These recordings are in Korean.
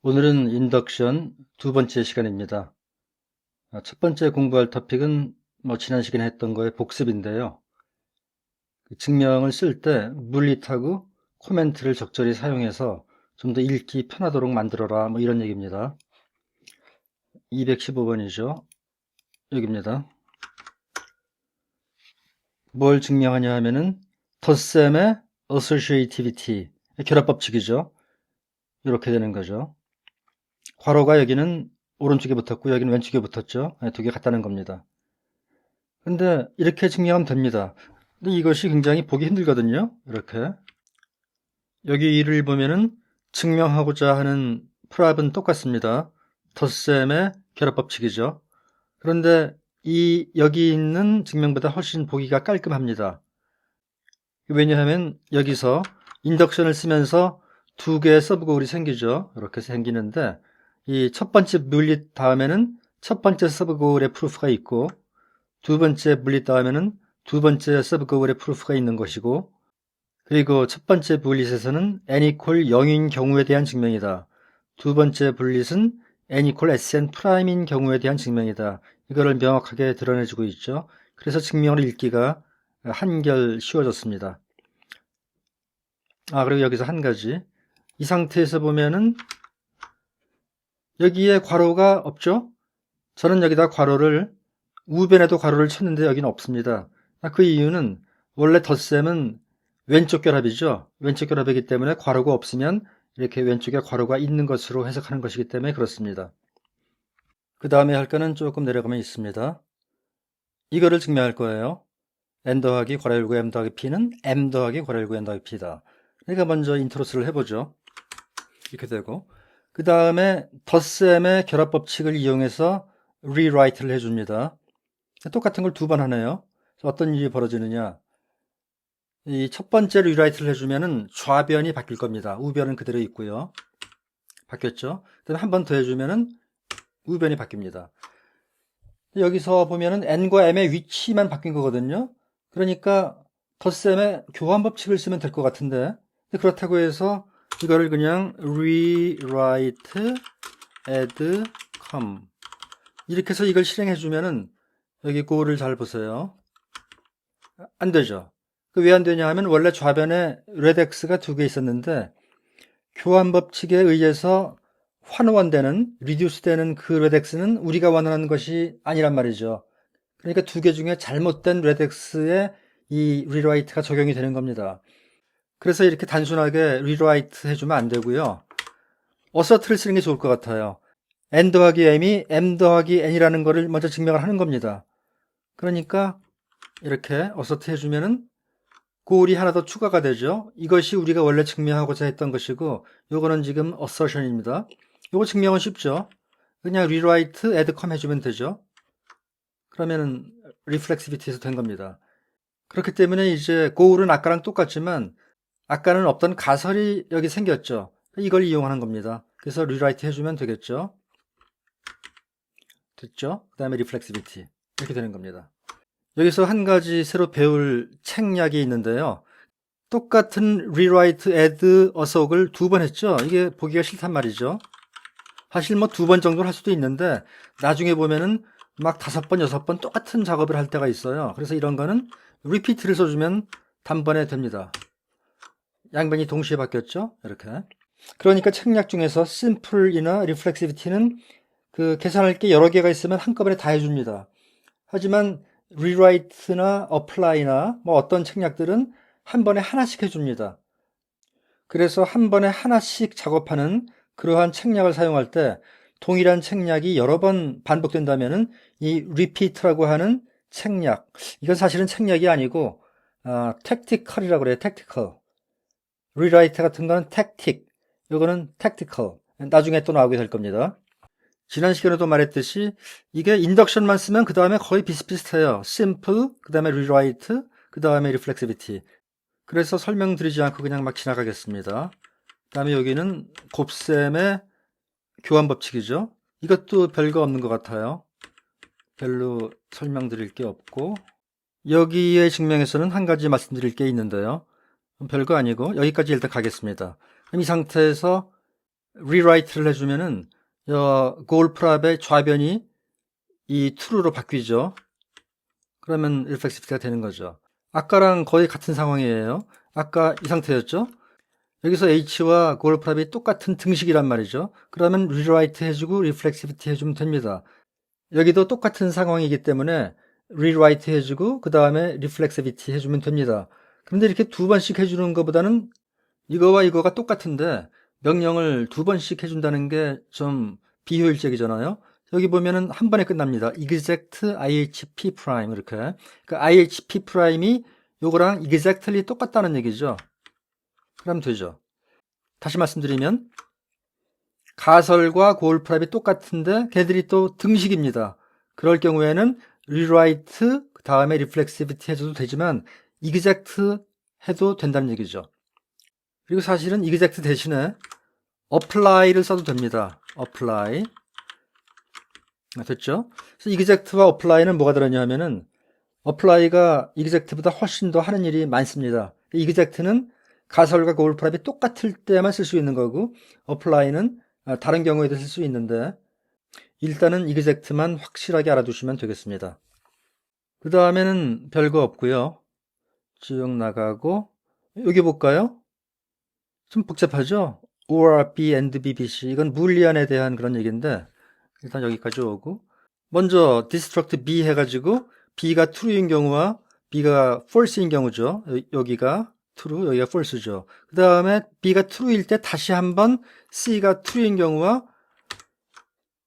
오늘은 인덕션 두 번째 시간입니다. 첫 번째 공부할 토픽은 지난 시간에 했던 거의 복습인데요. 증명을 쓸 때 물리타구 코멘트를 적절히 사용해서 좀 더 읽기 편하도록 만들어라 이런 얘기입니다. 215번이죠. 여기입니다. 뭘 증명하냐 하면은 덧셈의 associativity, 결합법칙이죠. 이렇게 되는 거죠. 괄호가 여기는 오른쪽에 붙었고 여기는 왼쪽에 붙었죠. 두 개 같다는 겁니다. 근데 이렇게 증명하면 됩니다. 근데 이것이 굉장히 보기 힘들거든요. 이렇게 여기 이를 보면은 증명하고자 하는 프랍은 똑같습니다. 덧셈의 결합법칙이죠. 그런데 여기 있는 증명보다 훨씬 보기가 깔끔합니다. 왜냐하면 여기서 인덕션을 쓰면서 두 개의 서브고울이 생기죠. 이렇게 생기는데 이 첫 번째 물리 다음에는 첫 번째 서브고울의 프루프가 있고 두 번째 물리 다음에는 두 번째 서브고울의 프루프가 있는 것이고, 그리고 첫 번째 분릿에서는 n equal 0인 경우에 대한 증명이다. 두 번째 분릿은 n equal sn 프라임인 경우에 대한 증명이다. 이거를 명확하게 드러내주고 있죠. 그래서 증명을 읽기가 한결 쉬워졌습니다. 그리고 여기서 한 가지. 이 상태에서 보면은 여기에 괄호가 없죠? 저는 여기다 괄호를 우변에도 괄호를 쳤는데 여기는 없습니다. 그 이유는 원래 덧셈은 왼쪽 결합이죠. 왼쪽 결합이기 때문에 괄호가 없으면 이렇게 왼쪽에 괄호가 있는 것으로 해석하는 것이기 때문에 그렇습니다. 그 다음에 할 거는 조금 내려가면 있습니다. 이거를 증명할 거예요. n 더하기 괄호 열고 m 더하기 p는 m 더하기 괄호 열고 n 더하기 p다. 그러니까 먼저 인트로스를 해보죠. 이렇게 되고, 그 다음에 덧셈의 결합법칙을 이용해서 rewrite를 해줍니다. 똑같은 걸 두 번 하네요. 어떤 일이 벌어지느냐. 이 첫 번째 rewrite를 해주면은 좌변이 바뀔 겁니다. 우변은 그대로 있고요. 바뀌었죠? 그다음에 한 번 더 해주면은 우변이 바뀝니다. 여기서 보면은 n과 m의 위치만 바뀐 거거든요. 그러니까 덧셈의 교환 법칙을 쓰면 될 것 같은데, 그렇다고 해서 이거를 그냥 rewrite add com 이렇게 해서 이걸 실행해 주면은 여기 고를 잘 보세요. 안 되죠. 왜 안 되냐 하면 원래 좌변에 redx가 두 개 있었는데 교환 법칙에 의해서 환원되는 reduce 되는 그 redx는 우리가 원하는 것이 아니란 말이죠. 그러니까 두 개 중에 잘못된 redx에 이 rewrite가 적용이 되는 겁니다. 그래서 이렇게 단순하게 rewrite 해주면 안 되고요. assert를 쓰는 게 좋을 것 같아요. n 더하기 m이 m 더하기 n이라는 거를 먼저 증명을 하는 겁니다. 그러니까 이렇게 assert 해주면은 고울이 하나 더 추가가 되죠. 이것이 우리가 원래 증명하고자 했던 것이고, 요거는 지금 assertion입니다. 요거 증명은 쉽죠. 그냥 rewrite add com 해주면 되죠. 그러면은 reflexivity에서 된 겁니다. 그렇기 때문에 이제 고울은 아까랑 똑같지만 아까는 없던 가설이 여기 생겼죠. 이걸 이용하는 겁니다. 그래서 rewrite 해주면 되겠죠. 됐죠? 그 다음에 reflexivity 이렇게 되는 겁니다. 여기서 한 가지 새로 배울 책략이 있는데요. 똑같은 rewrite, add, assock을 두 번 했죠. 이게 보기가 싫단 말이죠. 사실 뭐 두 번 정도는 할 수도 있는데 나중에 보면은 막 5번, 6번 똑같은 작업을 할 때가 있어요. 그래서 이런 거는 repeat를 써주면 단번에 됩니다. 양변이 동시에 바뀌었죠. 이렇게. 그러니까 책략 중에서 simple이나 reflexivity는 그 계산할 게 여러 개가 있으면 한꺼번에 다 해줍니다. 하지만 rewrite나 apply나 뭐 어떤 책략들은 한 번에 하나씩 해줍니다. 그래서 한 번에 하나씩 작업하는 그러한 책략을 사용할 때 동일한 책략이 여러 번 반복된다면은 이 repeat라고 하는 책략, 이건 사실은 책략이 아니고 tactical이라고 그래요. tactical. rewrite 같은 거는 tactic, 이거는 tactical. 나중에 또 나오게 될 겁니다. 지난 시간에도 말했듯이 이게 인덕션만 쓰면 그 다음에 거의 비슷비슷해요. simple, 그 다음에 rewrite, 그 다음에 reflexivity. 그래서 설명드리지 않고 그냥 막 지나가겠습니다. 그 다음에 여기는 곱셈의 교환 법칙이죠. 이것도 별거 없는 것 같아요. 별로 설명드릴 게 없고, 여기의 증명에서는 한 가지 말씀드릴 게 있는데요. 별거 아니고 여기까지 일단 가겠습니다. 그럼 이 상태에서 rewrite를 해주면은 goal_prop의 좌변이 이 true로 바뀌죠. 그러면 reflexivity가 되는 거죠. 아까랑 거의 같은 상황이에요. 아까 이 상태였죠. 여기서 h와 goal_prop이 똑같은 등식이란 말이죠. 그러면 rewrite 해주고 reflexivity 해주면 됩니다. 여기도 똑같은 상황이기 때문에 rewrite 해주고 그 다음에 reflexivity 해주면 됩니다. 그런데 이렇게 두 번씩 해주는 것보다는 이거와 이거가 똑같은데 명령을 두 번씩 해준다는 게 좀 비효율적이잖아요. 여기 보면은 한 번에 끝납니다. exact IHP prime 이렇게. 그 IHP prime이 요거랑 exactly 똑같다는 얘기죠. 그럼 되죠. 다시 말씀드리면 가설과 goal prop이 똑같은데 걔들이 또 등식입니다. 그럴 경우에는 rewrite 그 다음에 reflexivity 해줘도 되지만 exact 해도 된다는 얘기죠. 그리고 사실은 exact 대신에 apply를 써도 됩니다. apply. 됐죠? 그래서 exact와 apply는 뭐가 들었냐 하면은 apply가 exact보다 훨씬 더 하는 일이 많습니다. exact는 가설과 goal prop이 똑같을 때만 쓸 수 있는 거고 apply는 다른 경우에도 쓸 수 있는데 일단은 exact만 확실하게 알아두시면 되겠습니다. 그 다음에는 별거 없고요. 쭉 나가고 여기 볼까요? 좀 복잡하죠? or, b, and, b, b, c 이건 물리안에 대한 그런 얘기인데 일단 여기까지 오고 먼저 destruct b 해가지고 b가 true인 경우와 b가 false인 경우죠. 여기가 true, 여기가 false죠. 그 다음에 b가 true일 때 다시 한번 c가 true인 경우와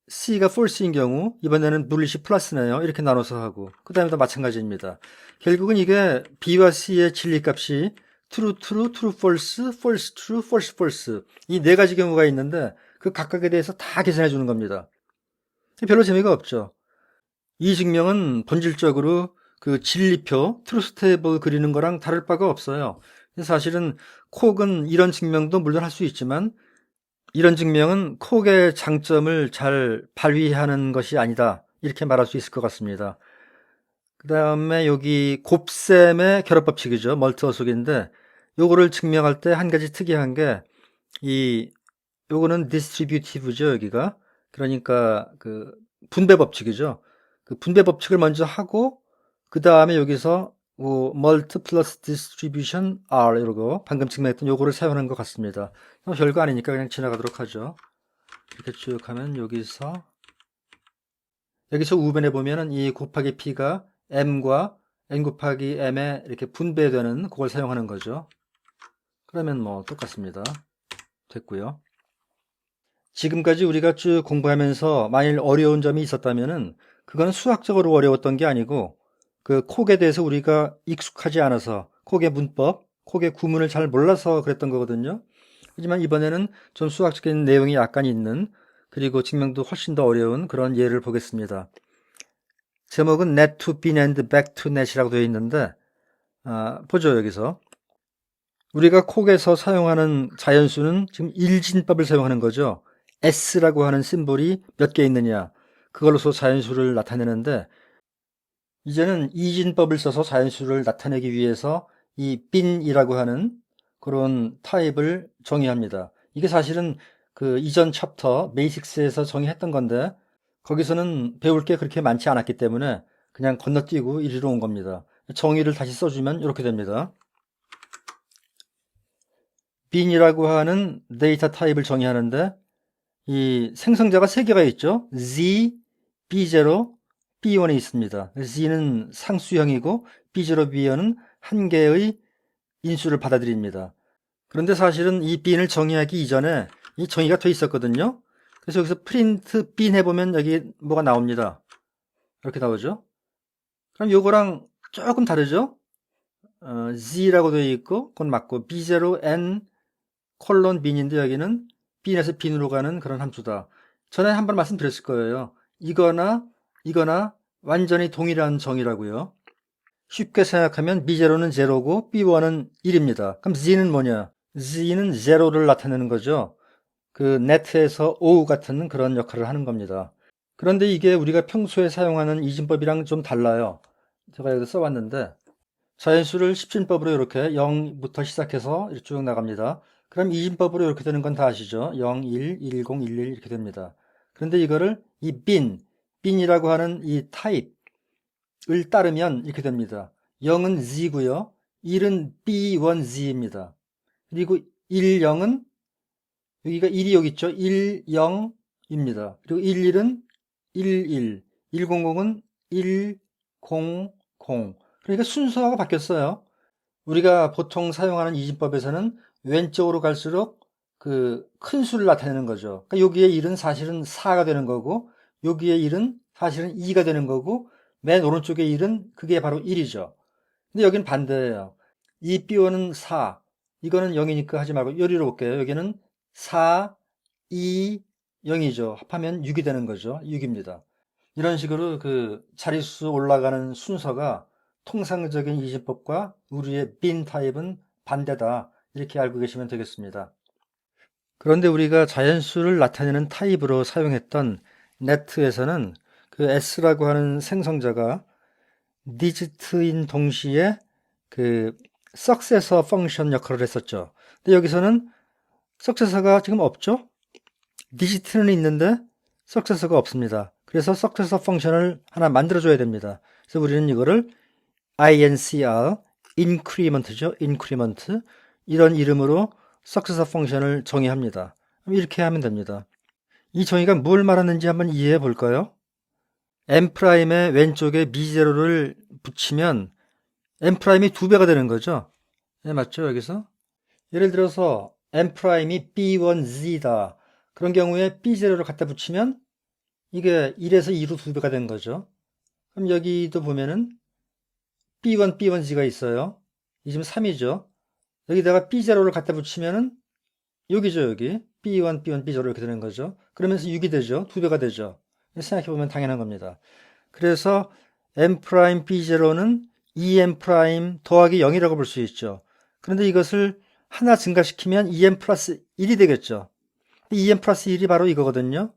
C가 false인 경우 이번에는 물리시 플러스네요. 이렇게 나눠서 하고 그 다음에도 마찬가지입니다. 결국은 이게 B와 C의 진리값이 true, true, true, false, false, true, false, false 이 네 가지 경우가 있는데 그 각각에 대해서 다 계산해 주는 겁니다. 별로 재미가 없죠. 이 증명은 본질적으로 그 진리표 트루스 테이블 그리는 거랑 다를 바가 없어요. 사실은 콕은 이런 증명도 물론 할 수 있지만 이런 증명은 콕의 장점을 잘 발휘하는 것이 아니다. 이렇게 말할 수 있을 것 같습니다. 그 다음에 여기 곱셈의 결합법칙이죠. 멀티 어속인데 요거를 증명할 때 한 가지 특이한 게 요거는 디스트리뷰티브죠. 여기가. 그러니까 그 분배 법칙이죠. 그 분배 법칙을 먼저 하고 그 다음에 여기서 멀티 플러스 디스트리뷰션 R 이러고 방금 증명했던 요거를 사용하는 것 같습니다. 별거 아니니까 그냥 지나가도록 하죠. 이렇게 쭉 하면 여기서 우변에 보면은 이 곱하기 P가 M과 N 곱하기 M에 이렇게 분배되는 그걸 사용하는 거죠. 그러면 뭐 똑같습니다. 됐고요. 지금까지 우리가 쭉 공부하면서 만일 어려운 점이 있었다면은 그거는 수학적으로 어려웠던 게 아니고 그 콕에 대해서 우리가 익숙하지 않아서 콕의 문법, 콕의 구문을 잘 몰라서 그랬던 거거든요. 하지만 이번에는 좀 수학적인 내용이 약간 있는 그리고 증명도 훨씬 더 어려운 그런 예를 보겠습니다. 제목은 net to bin and back to net이라고 되어 있는데 보죠. 여기서 우리가 콕에서 사용하는 자연수는 지금 일진법을 사용하는 거죠. S라고 하는 심볼이 몇 개 있느냐 그걸로서 자연수를 나타내는데 이제는 이진법을 써서 자연수를 나타내기 위해서 이 bin이라고 하는 그런 타입을 정의합니다. 이게 사실은 그 이전 챕터 베이식스에서 정의했던 건데 거기서는 배울 게 그렇게 많지 않았기 때문에 그냥 건너뛰고 이리로 온 겁니다. 정의를 다시 써주면 이렇게 됩니다. bin이라고 하는 데이터 타입을 정의하는데 이 생성자가 3개가 있죠. z, b0, b1이 있습니다. z는 상수형이고 b0, b1은 한 개의 인수를 받아들입니다. 그런데 사실은 이 bin을 정의하기 이전에 이 정의가 돼 있었거든요. 그래서 여기서 print bin 해보면 여기 뭐가 나옵니다. 이렇게 나오죠. 그럼 요거랑 조금 다르죠. z라고 되어 있고 그건 맞고 b0n 콜론 bin인데 여기는 bin에서 bin으로 가는 그런 함수다. 전에 한번 말씀드렸을 거예요. 이거나 완전히 동일한 정의라고요. 쉽게 생각하면 b0는 0고 b1은 1입니다. 그럼 z는 뭐냐? z는 0를 나타내는 거죠. 그 네트에서 O 같은 그런 역할을 하는 겁니다. 그런데 이게 우리가 평소에 사용하는 이진법이랑 좀 달라요. 제가 여기서 써봤는데 자연수를 십진법으로 이렇게 0부터 시작해서 쭉 나갑니다. 그럼 이진법으로 이렇게 되는 건 다 아시죠? 0, 1, 10, 11 이렇게 됩니다. 그런데 이거를 이 bin이라고 하는 이 타입을 따르면 이렇게 됩니다. 0은 z고요. 1은 b1z입니다. 그리고 1, 0은 여기가 1이 여기 있죠. 1, 0입니다. 그리고 1, 1은 1, 1, 100은 1, 0, 0. 그러니까 순서가 바뀌었어요. 우리가 보통 사용하는 이진법에서는 왼쪽으로 갈수록 그 큰 수를 나타내는 거죠. 그러니까 여기에 1은 사실은 4가 되는 거고, 여기에 1은 사실은 2가 되는 거고, 맨 오른쪽에 1은 그게 바로 1이죠. 근데 여긴 반대예요. 이 B1은 4, 이거는 0이니까 하지 말고 요리로 볼게요. 여기는 4, 2, 0이죠. 합하면 6이 되는 거죠. 6입니다. 이런 식으로 그 자릿수 올라가는 순서가 통상적인 이진법과 우리의 bin 타입은 반대다. 이렇게 알고 계시면 되겠습니다. 그런데 우리가 자연수를 나타내는 타입으로 사용했던 net에서는 그 s라고 하는 생성자가 digit인 동시에 그 successor 펑션 역할을 했었죠. 근데 여기서는 successor가 지금 없죠? digit는 있는데 successor가 없습니다. 그래서 successor 펑션을 하나 만들어줘야 됩니다. 그래서 우리는 이거를 incr, increment죠. increment. 이런 이름으로 successor 펑션을 정의합니다. 이렇게 하면 됩니다. 이 정의가 뭘 말하는지 한번 이해해 볼까요? m'의 왼쪽에 미제로를 붙이면 m'이 2배가 되는 거죠. 네, 맞죠? 여기서. 예를 들어서 m'이 b1z다. 그런 경우에 b0를 갖다 붙이면 이게 1에서 2로 2배가 된 거죠. 그럼 여기도 보면은 b1, b1z가 있어요. 이 지금 3이죠. 여기다가 b0를 갖다 붙이면은 여기죠, 여기. b1, b1, b0 이렇게 되는 거죠. 그러면서 6이 되죠. 2배가 되죠. 생각해보면 당연한 겁니다. 그래서 m'b0는 2m' 더하기 0이라고 볼 수 있죠. 그런데 이것을 하나 증가시키면 2m 플러스 1이 되겠죠. 2m 플러스 1이 바로 이거거든요.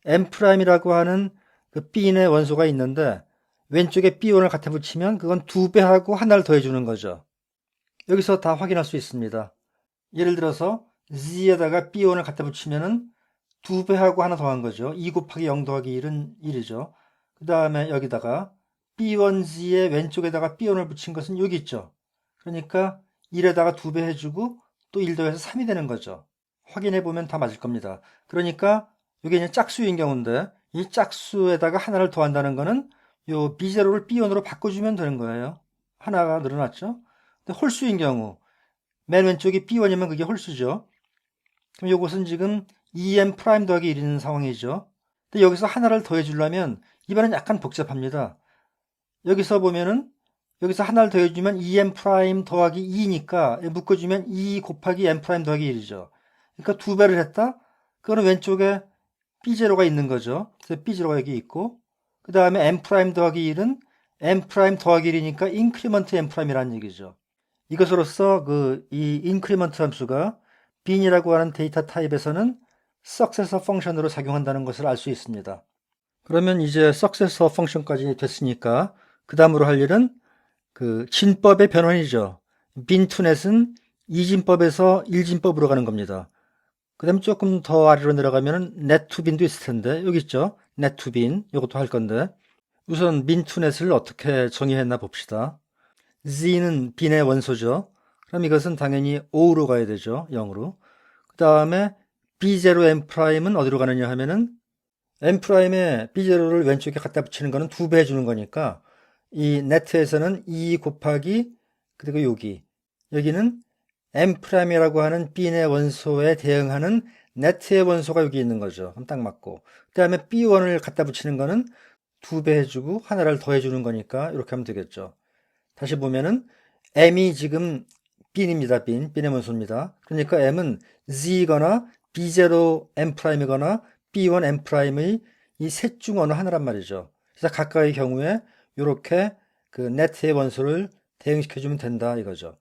m'이라고 하는 그 b인의 원소가 있는데 왼쪽에 b1을 갖다 붙이면 그건 2배하고 하나를 더해주는 거죠. 여기서 다 확인할 수 있습니다. 예를 들어서 z에다가 b1을 갖다 붙이면은 2배하고 하나 더한 거죠. 2 곱하기 0 더하기 1은 1이죠. 그 다음에 여기다가 b1z의 왼쪽에다가 b1을 붙인 것은 여기 있죠. 그러니까 1에다가 2배 해주고 또 1 더해서 3이 되는 거죠. 확인해 보면 다 맞을 겁니다. 그러니까 이게 이제 짝수인 경우인데 이 짝수에다가 하나를 더한다는 거는 요 b0를 b1으로 바꿔주면 되는 거예요. 하나가 늘어났죠. 근데 홀수인 경우 맨 왼쪽이 b1이면 그게 홀수죠. 그럼 이것은 지금 2m 프라임 더하기 1인 상황이죠. 근데 여기서 하나를 더해 주려면 이번엔 약간 복잡합니다. 여기서 보면은 여기서 하나를 더해 주면 2m 프라임 더하기 2니까 묶어주면 2 곱하기 m 프라임 더하기 1이죠. 그러니까 2배를 했다? 그거는 왼쪽에 b0가 있는 거죠. 그래서 b0가 여기 있고 그 다음에 m 프라임 더하기 1은 m 프라임 더하기 1이니까 인크리먼트 m 프라임이라는 얘기죠. 이것으로써 이 인크리먼트 함수가 bin이라고 하는 데이터 타입에서는 successor 펑션으로 작용한다는 것을 알 수 있습니다. 그러면 이제 successor 펑션까지 됐으니까 그 다음으로 할 일은 그 진법의 변환이죠. bin2net은 이진법에서 일진법으로 가는 겁니다. 그 다음에 조금 더 아래로 내려가면 net2bin도 있을 텐데 여기 있죠. net2bin 이것도 할 건데 우선 bin2net을 어떻게 정의했나 봅시다. z는 bin의 원소죠. 그럼 이것은 당연히 5로 가야 되죠. 0으로. 그 다음에 b0m'은 어디로 가느냐 하면은 m'의 b0를 왼쪽에 갖다 붙이는 거는 2배 해주는 거니까 이 net에서는 2 곱하기 그리고 여기는 m'이라고 하는 bin의 원소에 대응하는 net의 원소가 여기 있는 거죠. 그럼 딱 맞고 그 다음에 b1을 갖다 붙이는 거는 2배 해주고 하나를 더 해주는 거니까 이렇게 하면 되겠죠. 다시 보면은 m이 지금 bin입니다. bin의 원소입니다. 그러니까 m은 z거나 b0m'이거나 b1m'의 이 셋 중 어느 하나란 말이죠. 그래서 각각의 경우에 이렇게 그 net의 원소를 대응시켜주면 된다 이거죠.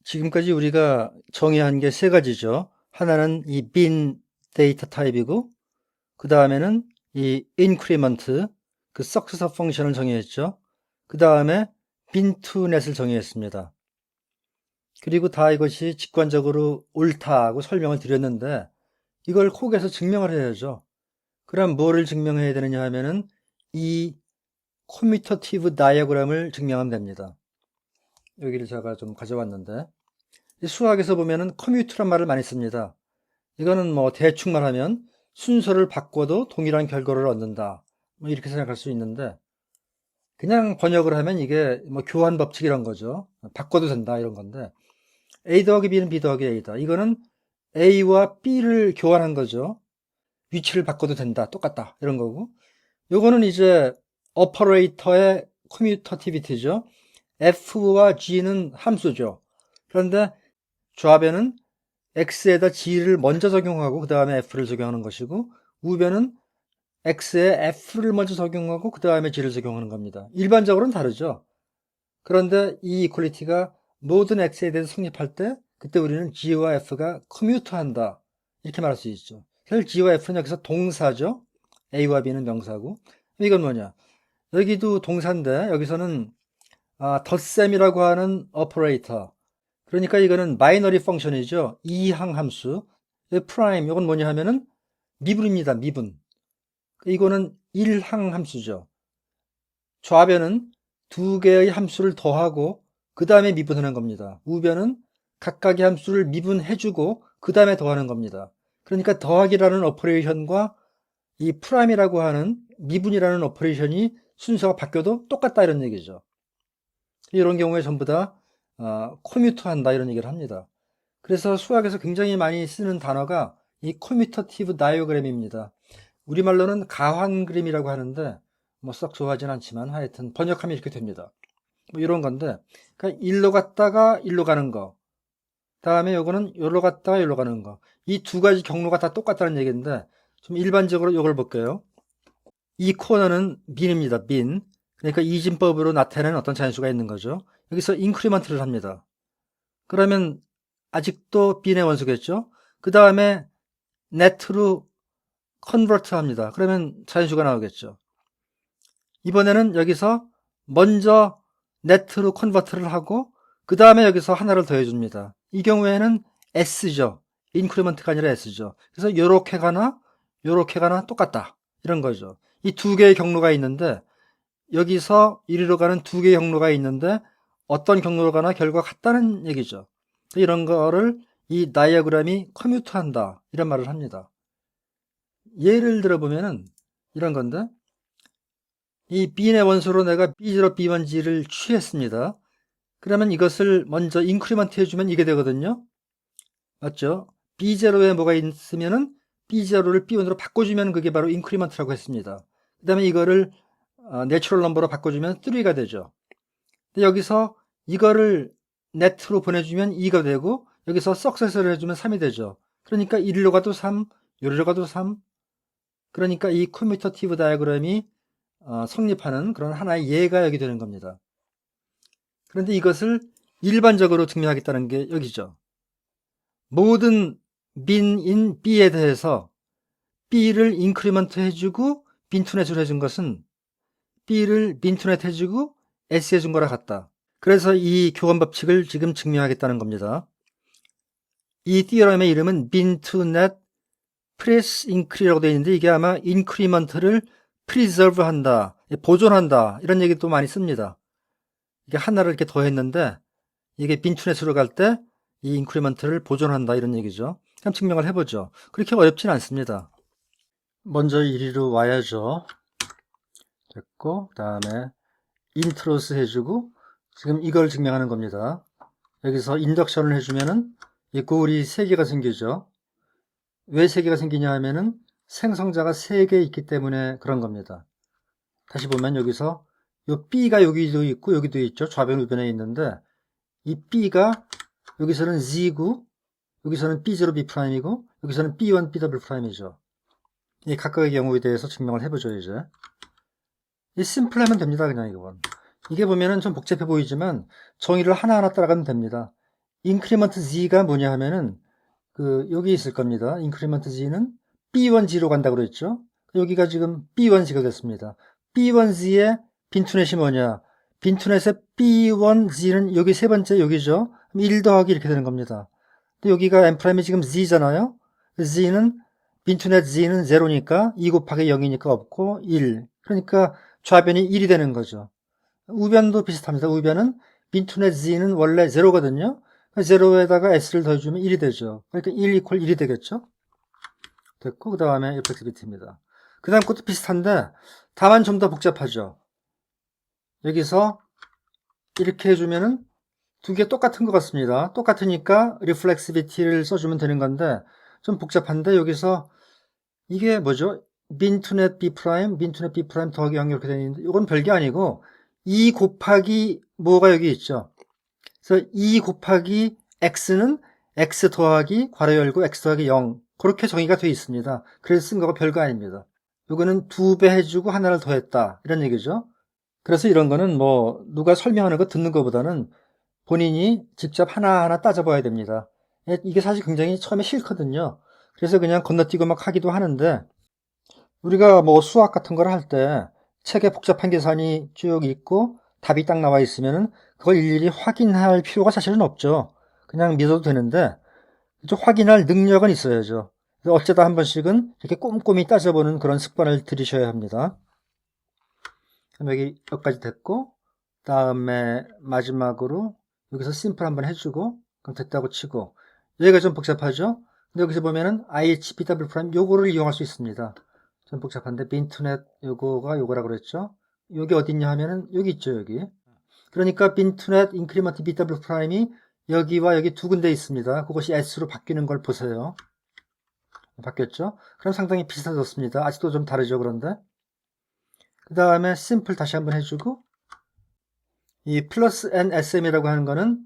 지금까지 우리가 정의한 게 세 가지죠. 하나는 이 bin 데이터 타입이고 그 다음에는 이 increment 그 successor 펑션을 정의했죠. 그 다음에 bin2net을 정의했습니다. 그리고 다 이것이 직관적으로 옳다고 설명을 드렸는데 이걸 콕에서 증명을 해야죠. 그럼 뭐를 증명해야 되느냐 하면은 이 커뮤터티브 다이어그램을 증명하면 됩니다. 여기를 제가 좀 가져왔는데 수학에서 보면은 커뮤트란 말을 많이 씁니다. 이거는 뭐 대충 말하면 순서를 바꿔도 동일한 결과를 얻는다. 뭐 이렇게 생각할 수 있는데 그냥 번역을 하면 이게 뭐 교환 법칙 이런 거죠. 바꿔도 된다 이런 건데 A 더하기 B는 B 더하기 A다. 이거는 A와 B를 교환한 거죠. 위치를 바꿔도 된다. 똑같다. 이런 거고. 요거는 이제 오퍼레이터의 커뮤터티비티죠. F와 G는 함수죠. 그런데 좌변은 X에다 G를 먼저 적용하고 그 다음에 F를 적용하는 것이고 우변은 X에 F를 먼저 적용하고 그 다음에 G를 적용하는 겁니다. 일반적으로는 다르죠. 그런데 이 이퀄리티가 모든 X에 대해서 성립할 때 그때 우리는 G와 F가 커뮤트한다 이렇게 말할 수 있죠. 사실 G와 F는 여기서 동사죠. A와 B는 명사고. 이건 뭐냐? 여기도 동사인데 여기서는 덧셈이라고 하는 오퍼레이터. 그러니까 이거는 마이너리 펑션이죠. 이항 함수. 프라임 이건 뭐냐 하면은 미분입니다. 미분. 이거는 일항 함수죠. 좌변은 두 개의 함수를 더하고 그 다음에 미분하는 겁니다. 우변은 각각의 함수를 미분해주고 그 다음에 더하는 겁니다. 그러니까 더하기라는 오퍼레이션과 이 프라임이라고 하는 미분이라는 오퍼레이션이 순서가 바뀌어도 똑같다 이런 얘기죠. 이런 경우에 전부 다 커뮤터한다 이런 얘기를 합니다. 그래서 수학에서 굉장히 많이 쓰는 단어가 이 커뮤터티브 다이어그램입니다. 우리말로는 가환 그림이라고 하는데 뭐 썩 좋아하진 않지만 하여튼 번역하면 이렇게 됩니다. 뭐 이런 건데 그러니까 일로 갔다가 일로 가는 거 다음에 요거는 요로 갔다가 요로 가는 거 이 두 가지 경로가 다 똑같다는 얘기인데 좀 일반적으로 요걸 볼게요. 이 코너는 빈입니다. 빈. 그러니까 이진법으로 나타내는 어떤 자연수가 있는 거죠. 여기서 인크리먼트를 합니다. 그러면 아직도 빈의 원수겠죠. 그 다음에 네트로 컨버트 합니다. 그러면 자연수가 나오겠죠. 이번에는 여기서 먼저 네트로 컨버트를 하고 그 다음에 여기서 하나를 더해줍니다. 이 경우에는 S죠. 인크리먼트가 아니라 S죠. 그래서 요렇게 가나 똑같다. 이런 거죠. 이 두 개의 경로가 있는데 여기서 이리로 가는 두 개의 경로가 있는데 어떤 경로로 가나 결과가 같다는 얘기죠. 이런 거를 이 다이어그램이 커뮤트한다. 이런 말을 합니다. 예를 들어보면은 이런 건데 이 B의 원소로 내가 B0, B1G를 취했습니다. 그러면 이것을 먼저 인크리먼트 해주면 이게 되거든요. 맞죠? B0에 뭐가 있으면은 B0를 B1으로 바꿔주면 그게 바로 인크리먼트라고 했습니다. 그 다음에 이거를 내추럴 넘버로 바꿔주면 3가 되죠. 근데 여기서 이거를 네트로 보내주면 2가 되고 여기서 석세스를 해주면 3이 되죠. 그러니까 이리로 가도 3, 요리로 가도 3. 그러니까 이 커뮤터티브 다이어그램이 성립하는 그런 하나의 예가 여기 되는 겁니다. 그런데 이것을 일반적으로 증명하겠다는 게 여기죠. 모든 빈인 B에 대해서 B를 인크리먼트 해주고 빈투넷을 해준 것은 B를 빈투넷 해주고 S 해준 거랑 같다. 그래서 이 교환 법칙을 지금 증명하겠다는 겁니다. 이 티어럼의 이름은 빈투넷 프레스 인크리라고 되어 있는데 이게 아마 인크리먼트를 프리저브 한다, 보존한다 이런 얘기도 많이 씁니다. 이게 하나를 이렇게 더했는데 이게 빈투넷으로 갈 때 이 인크리먼트를 보존한다 이런 얘기죠. 그럼 증명을 해보죠. 그렇게 어렵진 않습니다. 먼저 이리로 와야죠. 됐고 그 다음에 인트로스 해주고 지금 이걸 증명하는 겁니다. 여기서 인덕션을 해주면은 이 골이 3개가 생기죠. 왜 3개가 생기냐 하면은 생성자가 3개 있기 때문에 그런 겁니다. 다시 보면 여기서 이 B가 여기도 있고 여기도 있죠. 좌변 우변에 있는데 이 B가 여기서는 Z고 여기서는 B0, B'이고 여기서는 B1, BW'이죠. 이 각각의 경우에 대해서 증명을 해보죠. 이제 이 심플하면 됩니다. 그냥 이건 이게 보면은 좀 복잡해 보이지만 정의를 하나하나 따라가면 됩니다. 인크리먼트 Z가 뭐냐 하면은 여기 있을 겁니다. 인크리먼트 Z는 B1G로 간다고 그랬죠. 여기가 지금 B1G가 됐습니다. B1G의 빈투넷이 뭐냐? 빈투넷의 B1G는 여기 세 번째 여기죠. 그럼 1 더하기 이렇게 되는 겁니다. 근데 여기가 M'이 지금 Z잖아요. Z는 빈투넷 Z는 0니까 2 곱하기 0이니까 없고 1. 그러니까 좌변이 1이 되는 거죠. 우변도 비슷합니다. 우변은 빈투넷 Z는 원래 0거든요. 0에다가 S를 더해주면 1이 되죠. 그러니까 1 이퀄 1이 되겠죠. 됐고, 그 다음에 reflexivity입니다. 그 다음 것도 비슷한데 다만 좀 더 복잡하죠. 여기서 이렇게 해주면은 두 개 똑같은 것 같습니다. 똑같으니까 reflexivity를 써주면 되는 건데 좀 복잡한데 여기서 이게 뭐죠? 민투넷 B 프라임, 민투넷 B 프라임 더하기 0 이렇게 되어 있는데 이건 별게 아니고 2 곱하기 뭐가 여기 있죠. 그래서 2 곱하기 x는 x 더하기 괄호 열고 x 더하기 0 그렇게 정의가 되어 있습니다. 그래서 쓴 거가 별거 아닙니다. 이거는 2배 해주고 하나를 더했다 이런 얘기죠. 그래서 이런 거는 뭐 누가 설명하는 거 듣는 것보다는 본인이 직접 하나하나 따져봐야 됩니다. 이게 사실 굉장히 처음에 싫거든요. 그래서 그냥 건너뛰고 막 하기도 하는데 우리가 뭐 수학 같은 걸 할 때 책에 복잡한 계산이 쭉 있고 답이 딱 나와 있으면은 그걸 일일이 확인할 필요가 사실은 없죠. 그냥 믿어도 되는데 좀 확인할 능력은 있어야죠. 그래서 어쩌다 한 번씩은 이렇게 꼼꼼히 따져보는 그런 습관을 들이셔야 합니다. 그럼 여기까지 됐고 다음에 마지막으로 여기서 심플 한번 해주고 그럼 됐다고 치고 여기가 좀 복잡하죠? 근데 여기서 보면은 IHBW 프라임 요거를 이용할 수 있습니다. 좀 복잡한데 빈투넷 요거가 요거라고 그랬죠? 여기 어디 있냐 하면은 여기 있죠, 여기. 그러니까 빈투넷 인크리먼트 BW 프라임이 여기와 여기 두 군데 있습니다. 그것이 S로 바뀌는 걸 보세요. 바뀌었죠? 그럼 상당히 비슷해졌습니다. 아직도 좀 다르죠, 그런데. 그 다음에 심플 다시 한번 해주고 이 플러스 N SM이라고 하는 거는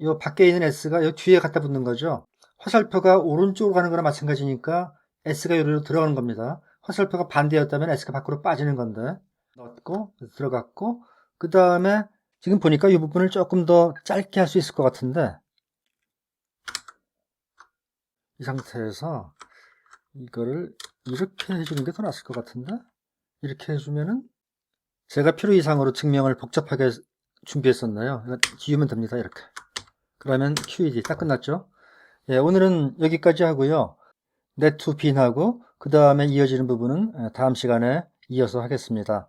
요 밖에 있는 S가 요 뒤에 갖다 붙는 거죠. 화살표가 오른쪽으로 가는 거나 마찬가지니까 S가 여기로 들어가는 겁니다. 화살표가 반대였다면 S가 밖으로 빠지는 건데 넣었고 들어갔고 그 다음에 지금 보니까 이 부분을 조금 더 짧게 할 수 있을 것 같은데 이 상태에서 이거를 이렇게 해주는 게 더 낫을 것 같은데 이렇게 해주면은 제가 필요 이상으로 증명을 복잡하게 준비했었나요? 지우면 됩니다. 이렇게. 그러면 QED 딱 끝났죠? 예, 오늘은 여기까지 하고요. net to bin하고 그 다음에 이어지는 부분은 다음 시간에 이어서 하겠습니다.